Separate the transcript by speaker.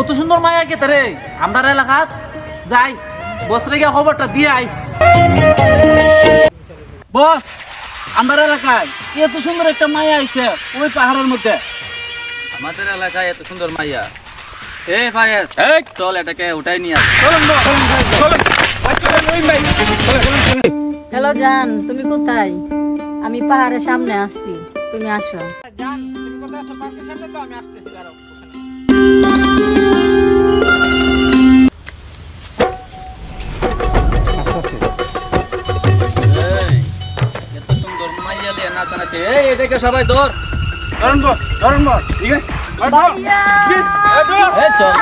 Speaker 1: এত সুন্দর মায়া কে তারে আমরা এলাকাত যাই বসরে গিয়ে খবরটা দিয়ে আই। বস আমার এলাকায় এত সুন্দর একটা মায়া আইছে ওই পাহাড়ের মধ্যে।
Speaker 2: আমাদের এলাকায় এত সুন্দর মাইয়া। এ ফায়েজ, চল এটাকে উঠাই নিয়ে আস।
Speaker 3: হ্যালো জান, তুমি কোথায়? আমি পাহাড়ের সামনে আসছি, তুমি আসো।
Speaker 2: এই, এত সুন্দর মাইয়া লিয়ে নাচানাচি। এই এটাকে সবাই ধর।
Speaker 3: ভাইয়া!
Speaker 2: এই চল।